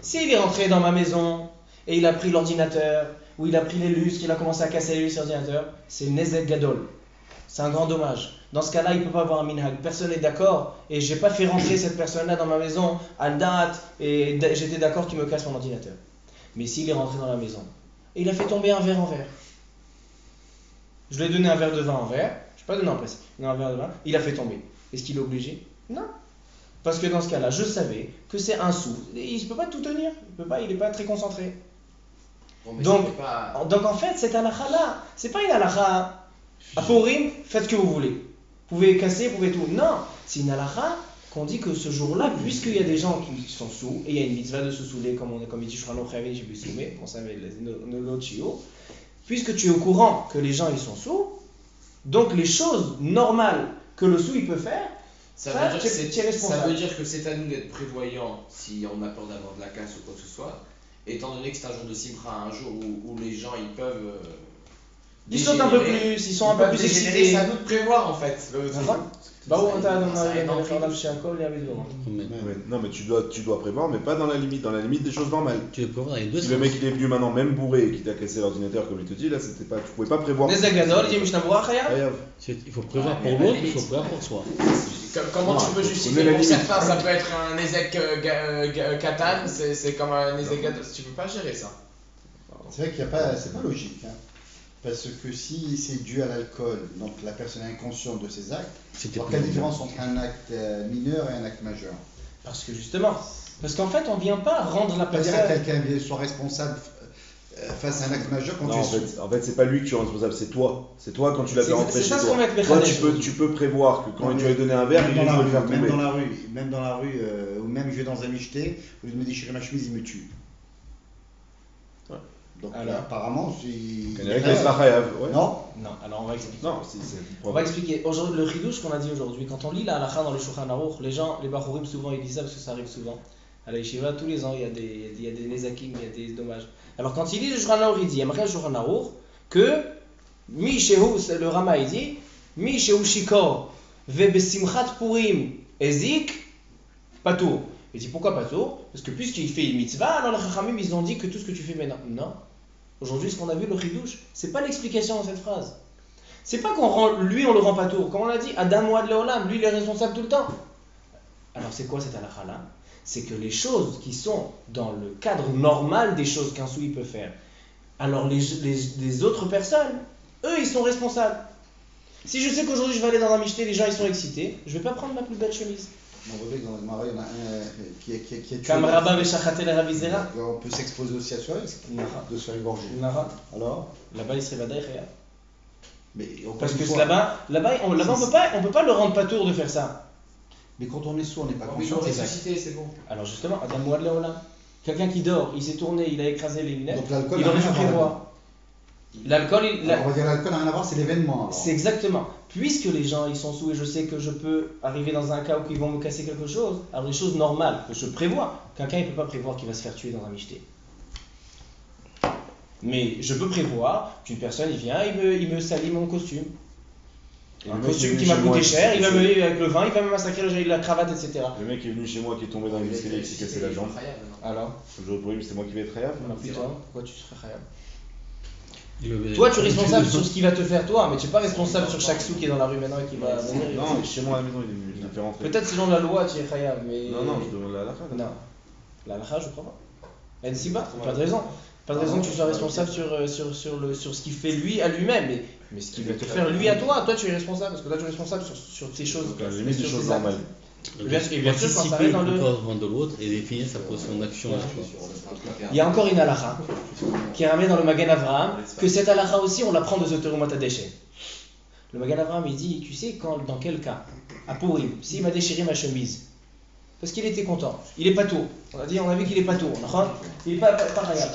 S'il est rentré dans ma maison et il a pris l'ordinateur, ou il a pris les lustres, il a commencé à casser les lustres et l'ordinateur, c'est Nezek Gadol. C'est un grand dommage. Dans ce cas-là, il ne peut pas avoir un minhag. Personne n'est d'accord et je n'ai pas fait rentrer cette personne-là dans ma maison à date et j'étais d'accord qu'il me casse mon ordinateur. Mais s'il est rentré dans la maison et il a fait tomber un verre en verre, je lui ai donné un verre de vin en verre, je n'ai pas donné en place, un verre de vin, il a fait tomber. Est-ce qu'il est obligé? Non. Parce que dans ce cas-là, je savais que c'est un sou. Il ne peut pas tout tenir. Il n'est pas très concentré. Bon, donc en fait, cette halakha-là, c'est pas une halakha à Pourim, faites ce que vous voulez. Vous pouvez casser, vous pouvez tout. Non, c'est une halakha qu'on dit que ce jour-là, puisqu'il y a des gens qui sont sous, et il y a une mitzvah de se saouler, comme il dit Shulchan Aruch Chavin, j'ai pu soumer, on savait le chio, puisque tu es au courant que les gens ils sont sous, donc les choses normales que le sou il peut faire, ça veut dire que c'est à nous d'être prévoyants si on a peur d'avoir de la casse ou quoi que ce soit, étant donné que c'est un jour de simcha, un jour où les gens ils peuvent Ils sautent un peu plus, ils sont un peu plus excités. C'est à nous de prévoir en fait. Bah ouais, on a fait un chez un col et avec deux. Non, mais tu dois prévoir, mais pas dans la limite des choses normales. Tu veux prévoir avec deux Si le mec il est venu maintenant même bourré et qu'il t'a cassé l'ordinateur comme il te dit, là c'était pas, tu pouvais pas prévoir. Nezagadol, il dit Mishnah Bura Chayav. Chayav. Il faut prévoir pour l'autre, il faut prévoir pour soi. Comment tu peux justifier pour certains, ça peut être un Nezek Katan, c'est comme un Nezek Gadol. Tu peux pas gérer ça. C'est vrai qu'il y a pas, c'est pas logique. Hein. Parce que si c'est dû à l'alcool, donc la personne est inconsciente de ses actes, alors quelle différence entre un acte mineur et un acte majeur? Parce que justement, parce qu'en fait, on vient pas rendre la Pas dire personne. à quelqu'un soit responsable face à un acte majeur quand Non, tu es en fait, c'est pas lui qui est responsable, c'est toi. C'est toi quand tu l'as fait rentrer C'est chez ça ce toi. qu'on met avec Toi, Mechadesh. tu peux prévoir que quand Non, tu lui as donné un verre, il même vient dans de le faire tomber. même dans la rue, ou même je vais dans un micheté, au lieu de me déchirer ma chemise, il me tue. Ouais. Donc Alors. apparemment, c'est. Avec les Chayav, ouais. Non. Non, alors on va expliquer. Non, On va expliquer. Aujourd'hui, le chidouche qu'on a dit aujourd'hui, quand on lit la halakha dans le Shulchan Aruch, les Bachurim souvent ils disent ça parce que ça arrive souvent. À la yeshiva, tous les ans, il y a des nezakim, il y a des dommages. Alors quand il lit le Shulchan Aruch, il dit, après le Shulchan Aruch, que Mi Shehu, le Rama il dit, Mi Shehu Shikor, Ve Besimchat Purim, Ezik, Patour. Il dit pourquoi Patour? Parce que puisqu'il fait une mitzvah, alors les Chachamim ils ont dit que tout ce que tu fais maintenant. Non. Aujourd'hui, ce qu'on a vu, le chidouche, c'est pas l'explication de cette phrase. C'est pas on le rend pas tour. Comme on l'a dit, Adam Ouad Leolam, lui il est responsable tout le temps. Alors c'est quoi cette halakha là? C'est que les choses qui sont dans le cadre normal des choses qu'un soui peut faire, alors les autres personnes, eux ils sont responsables. Si je sais qu'aujourd'hui je vais aller dans un micheté, les gens ils sont excités, je vais pas prendre ma plus belle chemise. On voit que dans le Marais, il y en a un qui est tué. Comme Rabba Veshachatel Ravizera. On peut s'exposer aussi à ce risque de se faire égorger. Alors Là-bas il serait Vadaï Khaya. Mais Parce que là-bas on peut pas le rendre pas tour de faire ça. Mais quand on est sourd, on n'est pas Ils conscient ont de ses actes. ressuscité, c'est bon. Alors justement, Adam Ouad Leolam. Quelqu'un qui dort, il s'est tourné, il a écrasé les lunettes, Donc l'alcool il n'a aurait rien pu à voir. prévoir. L'alcool, Alors, on va dire l'alcool n'a rien à voir, c'est l'événement. alors. c'est exactement. Puisque les gens ils sont sous et je sais que je peux arriver dans un cas où ils vont me casser quelque chose, alors les choses normales que je prévois, quelqu'un il peut pas prévoir qu'il va se faire tuer dans un micheté. Mais je peux prévoir qu'une personne il vient, il me salit mon costume. Et Un le mec costume est qui venu m'a chez coûté moi, cher, il va c'est- me avec le vin, il va me massacrer la cravate, etc. Le mec est venu chez moi qui est tombé dans les escaliers et qui s'est cassé la jambe. Alors, Le jour de Purim, c'est moi qui vais être Chayav. putain, pourquoi tu serais khayab? Le- Toi, tu es responsable sur ce qu'il va te faire, toi, mais tu n'es pas responsable sur chaque sou qui est dans la rue maintenant et qui va venir. Non, mais chez moi à la maison, il est venu, je l'ai fait rentrer. Peut-être selon la loi, tu es khayab, mais. Non, je demande la halakha. là. Non. La halakha, je crois pas. Nsiba, pas de raison. Pas de raison que tu sois responsable sur ce qu'il fait lui à lui-même, mais ce qu'il va te faire lui à toi. Toi, tu es responsable, parce que toi, tu es responsable sur tes choses. À la limite des sur choses tes actes. normales. Bien sûr, quand ça arrive dans le- le comportement de l'autre et définir sa position d'action à soi. Il y a encore une halakha qui est ramenée dans le Magen Avraham, que cette halakha aussi, on l'apprend de Zoterumat HaDeshen. Le Magen Avraham, il dit, tu sais dans quel cas, à Purim, s'il m'a déchiré ma chemise, parce qu'il était content, il est pas tour. On a vu qu'il est pas tour. Il est pas khayab.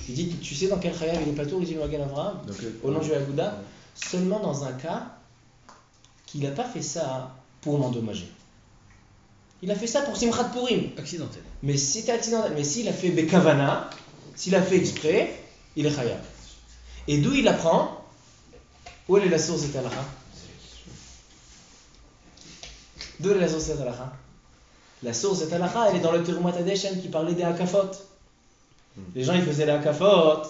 Il dit, tu sais dans quel khayab il est pas tour, il dit le Magen Avraham, au nom du Aguda, seulement dans un cas qu'il n'a pas fait ça pour m'endommager. Il a fait ça pour Simchat Purim. Accidentel. Mais si c'était accidentel, mais s'il a fait Bekavana, s'il a fait exprès, il est khayab. Et d'où il apprend? Où est la source de cette halakha? D'où est la source de cette halakha? La source de cette halakha, elle est dans le Terumat HaDeshen qui parlait des hakafot. Les gens ils faisaient les hakafot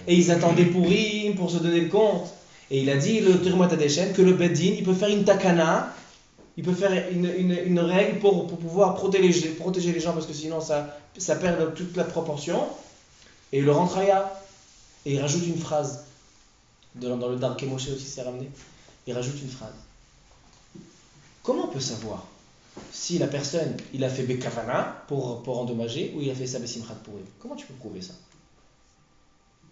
et ils attendaient Purim pour se donner le compte. Et il a dit le Terumat HaDeshen que le Beddin il peut faire une takana. Il peut faire une règle pour pouvoir protéger les gens parce que sinon ça perd toute la proportion. Et il le rend khayab. Et il rajoute une phrase. Dans le Darkei Moshe aussi c'est ramené. Il rajoute une phrase. Comment on peut savoir si la personne il a fait Bekavana pour endommager ou il a fait ça Besimchat Purim? Comment tu peux prouver ça?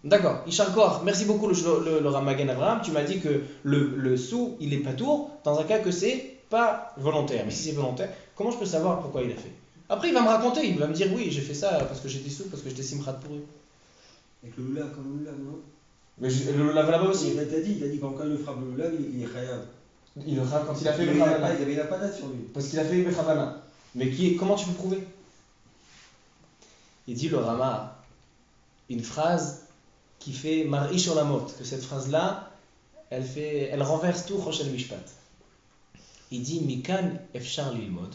D'accord, Ishar Koach, merci beaucoup le Ramagan Avraham. Tu m'as dit que le sou il est pas tour dans un cas que c'est pas volontaire. Mais si c'est volontaire, comment je peux savoir pourquoi il a fait? Après il va me raconter, il va me dire oui j'ai fait ça parce que j'étais sous, parce que j'étais Simchat Purim. Avec le lulav, comme le lulav, non? Mais le lave là-bas aussi. Il t'a dit quand il le frappe le lulav, il est khayab. Quand il a fait Il Bekavana. avait la patate sur lui. Parce qu'il a fait Bekavana. Mais comment tu peux prouver? Il dit le Rama une phrase qui fait Mar'i sur la motte, que cette phrase-là, elle renverse tout Rochel Mishpat. Il dit Mikan Efchar Lilmod,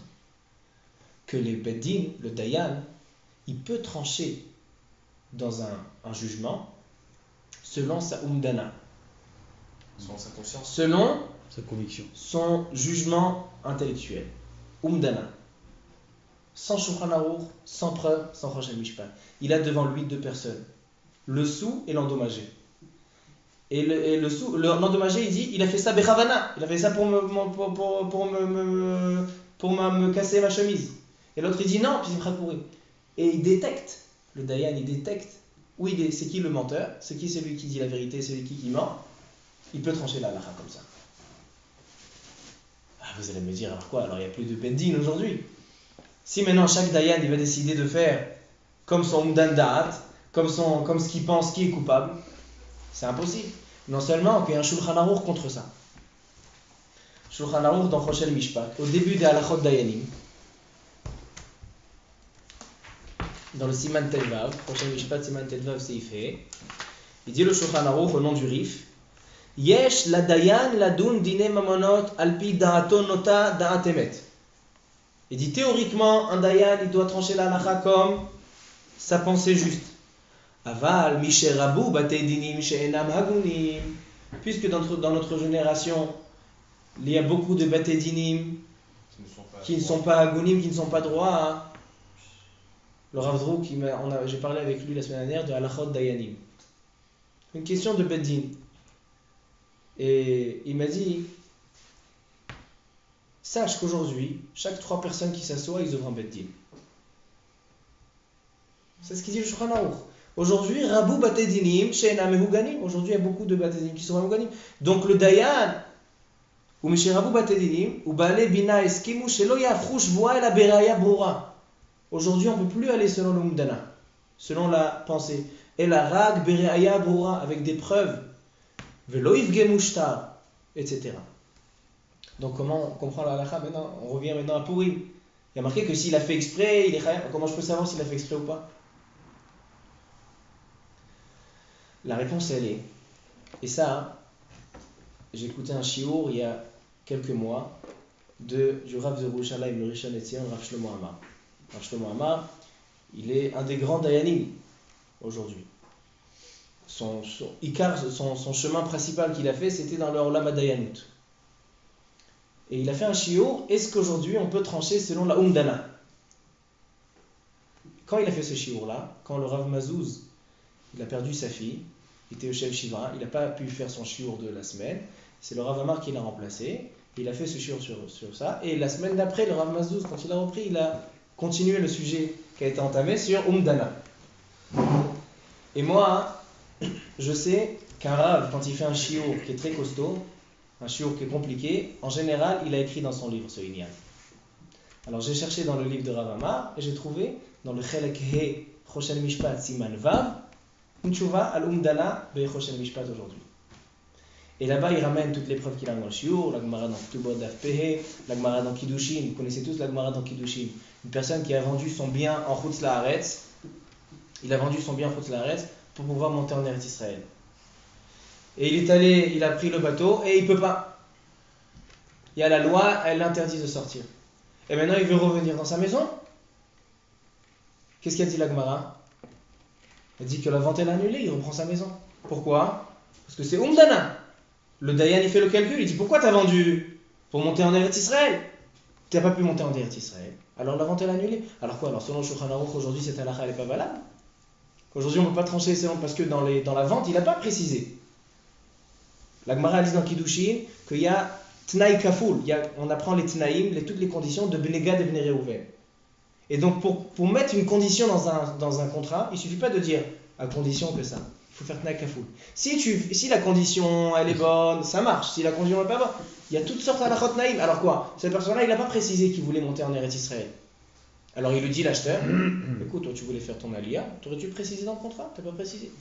que les Beddin, le Dayan, il peut trancher dans un jugement selon sa umdana, Selon sa conscience. selon Sa conviction. son jugement intellectuel, umdana, sans Shulchan Aruch, sans preuve, sans Rochel Mishpat. Il a devant lui deux personnes, le sou et l'endommagé. Et l'endommagé, il dit, il a fait ça bechavana, il a fait ça pour me casser ma chemise. Et l'autre, il dit non, puis il me pourri. Et il détecte, le Dayan, il détecte, c'est qui le menteur, c'est qui celui qui dit la vérité, c'est qui ment. Il peut trancher la halakha comme ça. Ah, vous allez me dire, alors quoi? Alors il n'y a plus de Beddin aujourd'hui. Si maintenant chaque Dayan, il va décider de faire comme son Umdan Da'at, comme ce qu'il pense qui est coupable, c'est impossible. Non seulement qu'il y a un Shulchan Aruch contre ça. Shulchan Aruch dans Rochel Mishpat, au début des halachot Dayanim, dans le Siman Telvav, Rochel Mishpat, Siman Telvav, c'est Ifé, il dit le Shulchan Aruch au nom du Rif, Yesh la Dayan ladun dine mamonot alpi da'aton nota da'at emet. Il dit théoriquement, un Dayan, il doit trancher la halacha comme sa pensée juste. Aval, Misherabu, Bateidinim, She'enam Hagunim. Puisque dans notre génération, il y a beaucoup de Bateidinim qui ne sont pas Hagunim, qui ne sont pas droits. Le Rav Drou, j'ai parlé avec lui la semaine dernière de Halachot Dayanim. Une question de Beddin. Et il m'a dit, sache qu'aujourd'hui, chaque 3 personnes qui s'assoient, ils ouvrent un Beddin. C'est ce qu'il dit le Shulchan Aruch. Aujourd'hui, Rabou Batedinim, She'ena Mehuganim. Aujourd'hui, il y a beaucoup de Batedinim qui sont Mehuganim. Donc le Dayan, ou Mishe Rabou Batedinim, ou Baale Bina Eskimu, Shelo Yafru Shvoa El Aberaya Brura. Aujourd'hui, on ne peut plus aller selon l'Umdana, selon la pensée. Et la Rag Bereaya Brura, avec des preuves. Velo Yivgemu Shtar, etc. Donc comment on comprend la halakha maintenant? On revient maintenant à Purim. Il y a marqué que s'il a fait exprès, il est khayab. Comment je peux savoir s'il a fait exprès ou pas? La réponse, elle est, et ça, j'ai écouté un shiur il y a quelques mois du Rav de Yerushalayim, le Rishon LeZion, Rav Shlomo Amar. Rav Shlomo Amar, il est un des grands Dayanim aujourd'hui. Son chemin principal qu'il a fait, c'était dans le Olam HaDayanut. Et il a fait un shiur, est-ce qu'aujourd'hui on peut trancher selon la Umdana? Quand il a fait ce shiur-là, quand le Rav Mazouz, il a perdu sa fille, il était au Shev Shiva, il n'a pas pu faire son shiur de la semaine, c'est le Rav Amar qui l'a remplacé, il a fait ce shiur sur ça, et la semaine d'après, le Rav Mazouz, quand il a repris, il a continué le sujet qui a été entamé sur Umdana. Et moi, je sais qu'un Rav, quand il fait un shiur qui est très costaud, un shiur qui est compliqué, en général, il a écrit dans son livre ce Inyan. Alors j'ai cherché dans le livre de Rav Amar, et j'ai trouvé dans le Chelek He Rochel Mishpat Siman Vav, une tchouva al Umdana be Rochel Mishpat aujourd'hui. Et là-bas, il ramène toutes les preuves qu'il a dans le shiur, la Gemara dans Ktubot Daf Pehe, la Gemara dans Kiddushin, vous connaissez tous la Gemara dans Kiddushin. Une personne qui a vendu son bien en Chutz La'aretz, il a vendu son bien en Chutz La'aretz pour pouvoir monter en Eretz Israël. Et il a pris le bateau et il ne peut pas. Il y a la loi, elle l'interdit de sortir. Et maintenant, il veut revenir dans sa maison. Qu'est-ce qu'a dit la Gemara? Elle dit que la vente est annulée, il reprend sa maison. Pourquoi? Parce que c'est Umdana. Le Dayan, il fait le calcul, il dit pourquoi tu as vendu? Pour monter en Eretz Israël. Tu n'as pas pu monter en Eretz Israël. Alors la vente est annulée. Alors quoi? Alors selon le Shulchan Aruch, aujourd'hui cette halakha elle n'est pas valable. Aujourd'hui on ne peut pas trancher selon, parce que dans la vente il n'a pas précisé. La Gemara dit dans Kiddushin qu'il y a Tnaï Kafoul, on apprend les Tnaïm, toutes les conditions de Benegad et Bnei Reuven. Et donc pour mettre une condition dans un contrat, il ne suffit pas de dire à condition que ça. Il faut faire Tnaï Kafoul. Si la condition elle est bonne, ça marche. Si la condition n'est pas bonne, il y a toutes sortes d'halachot naïm. Alors quoi? Cette personne-là, il n'a pas précisé qu'il voulait monter en Eretz Israël. Alors il lui dit l'acheteur, écoute, toi tu voulais faire ton aliyah, t'aurais dû préciser dans le contrat, t'as pas précisé.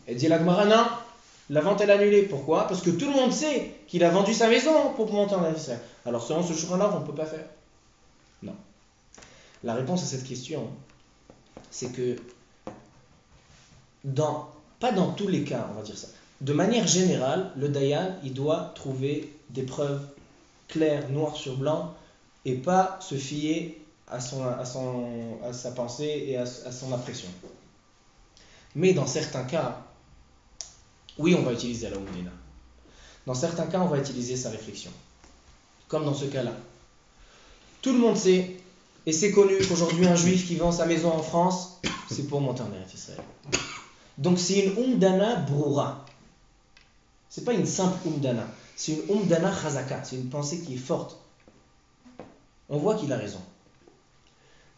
Elle dit la Gemara, non, la vente elle est annulée. Pourquoi? Parce que tout le monde sait qu'il a vendu sa maison pour monter en Eretz Israël. Alors selon ce Shulchan Aruch, on ne peut pas faire. Non. La réponse à cette question, c'est que dans pas dans tous les cas, on va dire ça. De manière générale, le Dayan, il doit trouver des preuves claires, noir sur blanc, et pas se fier à sa pensée et à son impression. Mais dans certains cas, oui, on va utiliser la Umdina. Dans certains cas, on va utiliser sa réflexion. Comme dans ce cas-là. Tout le monde sait, et c'est connu qu'aujourd'hui, un juif qui vend sa maison en France, c'est pour monter en Eretz Israël. Donc c'est une Umdana Broura. C'est pas une simple Umdana. C'est une Umdana Chazaka. C'est une pensée qui est forte. On voit qu'il a raison.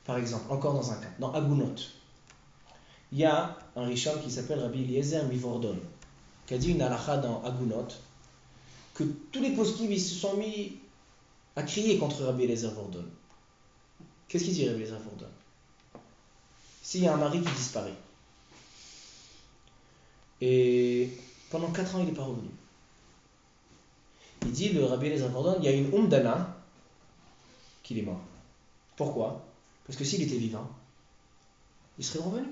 Par exemple, encore dans un cas, dans Agunot, il y a un Rishon qui s'appelle Rabbi Eliezer Mivordon, qui a dit une halakha dans Agunot, que tous les poskim ils se sont mis à crier contre Rabbi Eliezer Vordon. Qu'est-ce qu'il dit Rabbi Eliezer Vordon? S'il y a un mari qui disparaît, et pendant 4 ans il n'est pas revenu, il dit, le Rabbi Eliezer Vordon, il y a une Umdana qu'il est mort. Pourquoi? Parce que s'il était vivant, il serait revenu.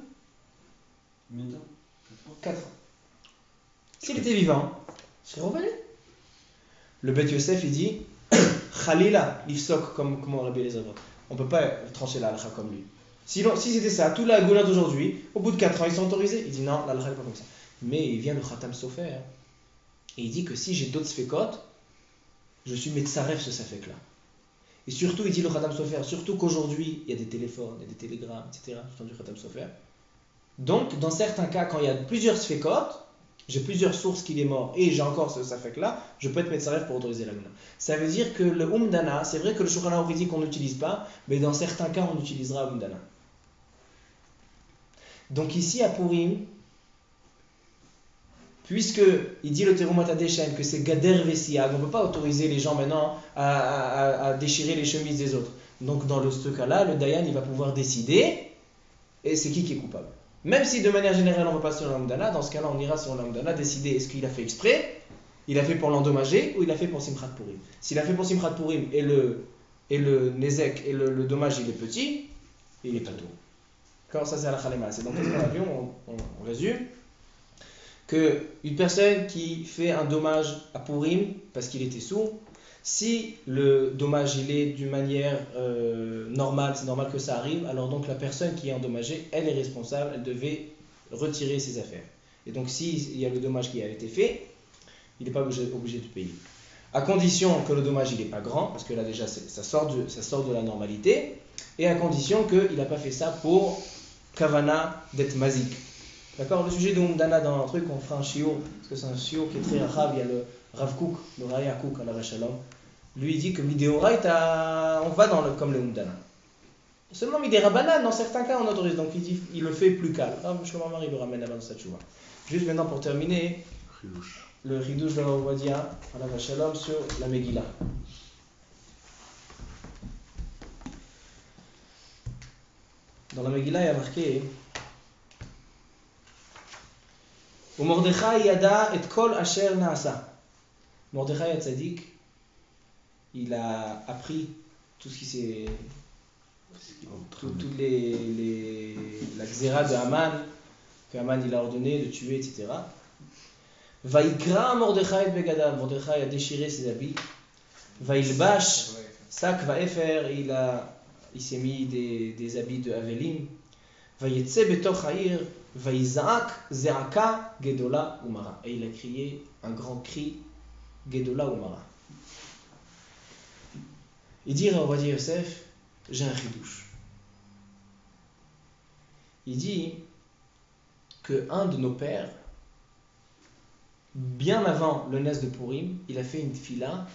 Combien de temps? 4 ans. S'il était vivant, il serait revenu. Le Beth Yosef, il dit Khalila, l'ifsok, comme Rabbi Eliezer. On ne peut pas trancher la halakha comme lui. Si c'était ça, tout la goula d'aujourd'hui, au bout de 4 ans, ils sont autorisés. Il dit non, la halakha n'est pas comme ça. Mais il vient le Khatam Sofer, et il dit que si j'ai d'autres sfekot, je suis metzaref ce safek là. Et surtout, il dit le Khatam Sofer, surtout qu'aujourd'hui, il y a des téléphones, il y a des télégrammes, etc. Tout du Khatam Sofer. Donc, dans certains cas, quand il y a plusieurs sfekot, j'ai plusieurs sources qu'il est mort et j'ai encore ce safek là, je peux être metzaref pour autoriser la guna. Ça veut dire que le Umdana, c'est vrai que le Shulchan Aruch dit qu'on n'utilise pas, mais dans certains cas, on utilisera Umdana. Donc ici à Purim, puisque il dit le Terumat Adeshem que c'est Gader Vesiag, on ne peut pas autoriser les gens maintenant à déchirer les chemises des autres. Donc dans ce cas-là, le Dayan il va pouvoir décider, et c'est qui est coupable. Même si de manière générale on ne va pas sur l'Amdana, dans ce cas-là on ira sur l'Amdana décider est-ce qu'il a fait exprès, il a fait pour l'endommager ou il a fait pour Simchat Purim. S'il a fait pour Simchat Purim et le Nezek et le dommage il est petit, il est pas tout. Quand ça c'est à la Khalema. C'est donc qu'est-ce qu'on a vu, on résume qu'une personne qui fait un dommage à Purim parce qu'il était sourd, si le dommage il est d'une manière normale, c'est normal que ça arrive, alors donc la personne qui est endommagée, elle est responsable, elle devait retirer ses affaires. Et donc s'il y a le dommage qui a été fait, il n'est pas obligé de payer. À condition que le dommage il n'est pas grand, parce que là déjà ça sort de la normalité, et à condition qu'il n'a pas fait ça pour Kavana d'être mazik. D'accord? Le sujet de Umdana dans un truc, on fera un shiur, parce que c'est un shiur qui est très rare, il y a le Rav Kook, le Raya Kook à la Shalom. Lui il dit que Midéoraïta, on va comme le Umdana. Seulement Midérabanan, dans certains cas on autorise, donc il le fait plus calme. Shlomo Amar il le ramène avant sa tchouva. Juste maintenant pour terminer, le Ridouche de Rav Ovadia à la Shalom sur la Megillah. Dans la Megillah il y a marqué Mordechai yada et kol asher naasa. Mordechai Hatzadik, il a appris tout ce qui s'est. Toutes la xéra de Haman, que Haman il a ordonné de tuer, etc. Vaïkra Mordechai et Begadav. Mordechai a déchiré ses habits. Vaïlbash, Sak Vaefer, il s'est mis des habits de Avelim. Vaïetse Betoch Haïr. Vaïzaak Zeaka Gedola Umara. Et il a crié un grand cri Gedola Umara. Il dit à Ovadia Yosef, j'ai un chidouche. Il dit que un de nos pères, bien avant le nes de Purim, il a fait une fila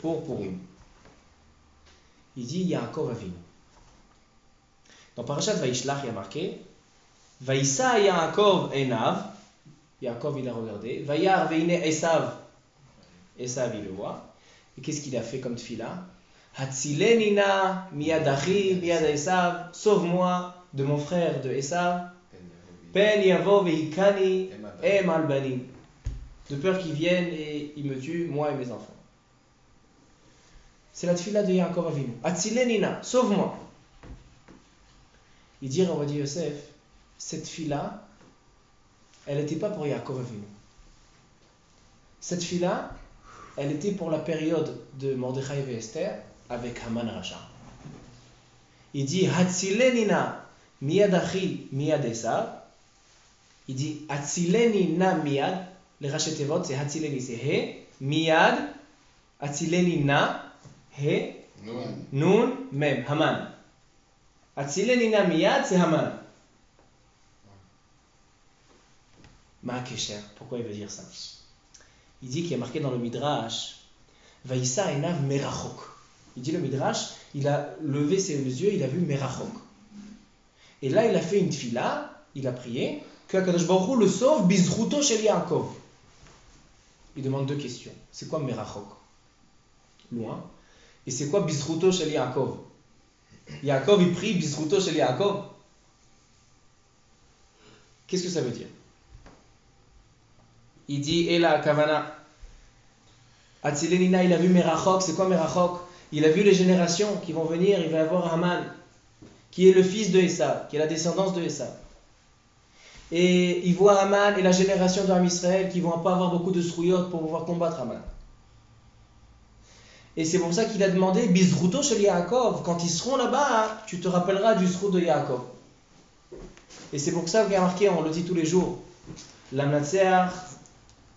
pour Purim. Il dit Yaakov Avinu. Dans Parashat Vaishlach, il y a marqué Vaïssa Yaakov Enav, Yaakov il a regardé, Vayar Veine Esav, Esav il le voit, et qu'est-ce qu'il a fait comme tfila? Hatzilenina miyadachi miyad Esav, sauve-moi de mon frère de Esav, Pen Yavo Veikani Em Albanim, de peur qu'ils viennent et ils me tuent, moi et mes enfants. C'est la tfila de Yaakov Avinu. Hatzilenina, sauve-moi. Il dit à Ovadia Yosef, cette fille-là, elle n'était pas pour Yaakov Avinu. Cette fille-là, elle était pour la période de Mordechai et Esther avec Haman Racha. Il dit Hatzilenina miyad achi miyad Esav. Il dit Hatzileni na miyad. Les rachetevot, c'est Hatzileni, c'est He. Miyad. Hatzileni na. He. Nun. Mem. Haman. Hatzileni na miyad, c'est Haman. Ma'akesher. Pourquoi il veut dire ça? Il dit qu'il y a marqué dans le Midrash Vaïssa enav merachok. Il dit le Midrash, il a levé ses yeux, il a vu merachok. Et là, il a fait une tfila, il a prié que HaKadosh Baruch Hu le sauve bizruto shel Yaakov. Il demande deux questions. C'est quoi merachok? Loin. Et c'est quoi bizruto shel Yaakov? Yaakov, il prie bizruto shel Yaakov. Qu'est-ce que ça veut dire? Il dit, et la kavana. Hatzilenina, il a vu merachok. C'est quoi merachok? Il a vu les générations qui vont venir. Il va avoir Haman, qui est le fils de Esav, qui est la descendance de Esav. Et il voit Haman et la génération de Ham Israël qui vont pas avoir beaucoup de srouyot pour pouvoir combattre Haman. Et c'est pour ça qu'il a demandé bizruto shel Yaakov. Quand ils seront là-bas, tu te rappelleras du srou de Yaakov. Et c'est pour ça qu'il y a marqué, on le dit tous les jours, l'amnatseach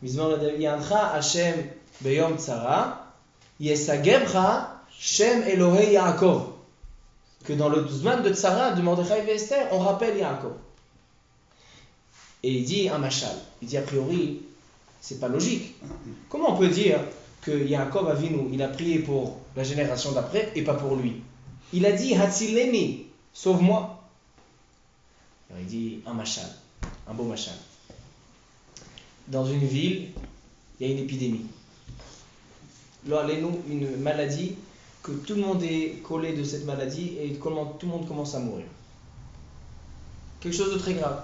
Mizmor Yadcha Hashem beyom tzara yesagebcha Shem Elohei Yaakov. Que dans le Zman de Tzara de Mordechai et Esther, on rappelle Yaakov. Et il dit un machal. Il dit a priori, c'est pas logique. Comment on peut dire que Yaakov Avinu, il a prié pour la génération d'après et pas pour lui? Il a dit Hatzileni, sauve-moi. Alors il dit un machal, un beau machal. Dans une ville, il y a une épidémie. Là, une maladie, que tout le monde est collé de cette maladie et tout le monde commence à mourir. Quelque chose de très grave.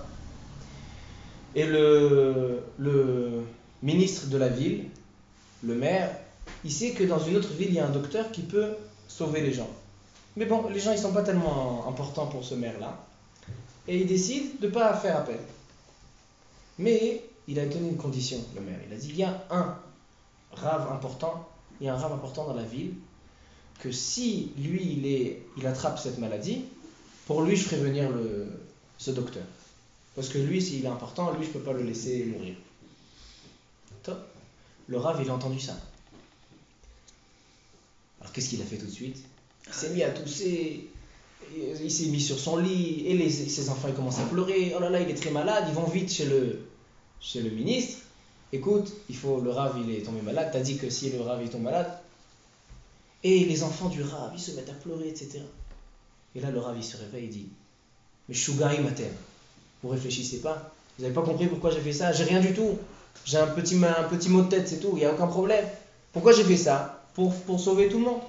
Et le ministre de la ville, le maire, il sait que dans une autre ville, il y a un docteur qui peut sauver les gens. Mais bon, les gens, ils ne sont pas tellement importants pour ce maire-là. Et il décide de ne pas faire appel. Mais il a donné une condition, le maire. Il a dit, il y a un rave important dans la ville, que si lui, il attrape cette maladie, pour lui, je ferai venir ce docteur. Parce que lui, s'il est important, lui, je ne peux pas le laisser mourir. Top. Le rave, il a entendu ça. Alors, qu'est-ce qu'il a fait tout de suite? Il s'est mis à tousser, il s'est mis sur son lit, et ses enfants, ils commencent à pleurer. Oh là là, il est très malade, ils vont vite chez le ministre. Écoute, le rave, il est tombé malade, t'as dit que si le rave, il tombe malade. Et les enfants du rave, ils se mettent à pleurer, etc. Et là, le rave, il se réveille et dit, mais Shugaï matem, vous réfléchissez pas? Vous n'avez pas compris pourquoi j'ai fait ça? J'ai rien du tout. J'ai un petit mot de tête, c'est tout, il n'y a aucun problème. Pourquoi j'ai fait ça? Pour sauver tout le monde.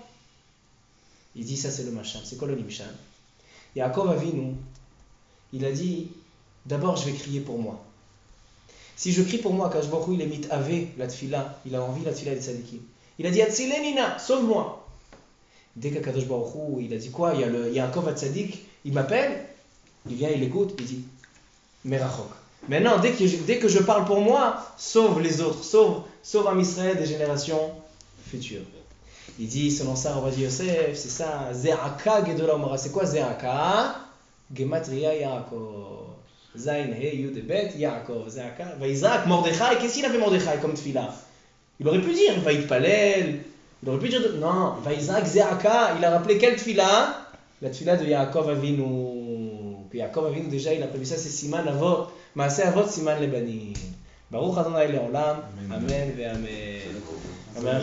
Il dit, ça c'est le machin. C'est quoi le nimshan? Yaakov Avinu, il a dit, d'abord je vais crier pour moi. Si je crie pour moi, Kadosh Baruch Hu, il est mitavé la tfila, il a envie la tfila des tzadikim. Il a dit, Hatzilenina, sauve-moi. Dès que Kadosh Baruch Hu, il a dit quoi? Il y a Yaakov Hatzadik, il m'appelle, il vient, il écoute, il dit, Merachok. Maintenant, dès que je parle pour moi, sauve les autres, sauve Am Israël des générations futures. Il dit, selon ça, Rabbi Yosef, c'est ça, Ze'aka Gedola Umara. C'est quoi Ze'aka? Gematria Yaakov. Zain, He, Yud, Bet, Yaakov, Ze'aka. Vaïzak, Mordechai, qu'est-ce qu'il avait Mordechai comme tfila? Il aurait pu dire, Vaïtpalel. Il aurait pu dire, non, Vaïzak, Ze'aka. Il a rappelé quelle tfila? La tfila de Yaakov Avinu. Puis Yaakov Avinu, déjà, il a prévu ça, c'est Siman Avot. Maaseh Avot, Siman Lebanim. Baruch Adonai Leolam. Amen, ve Amen. Amen.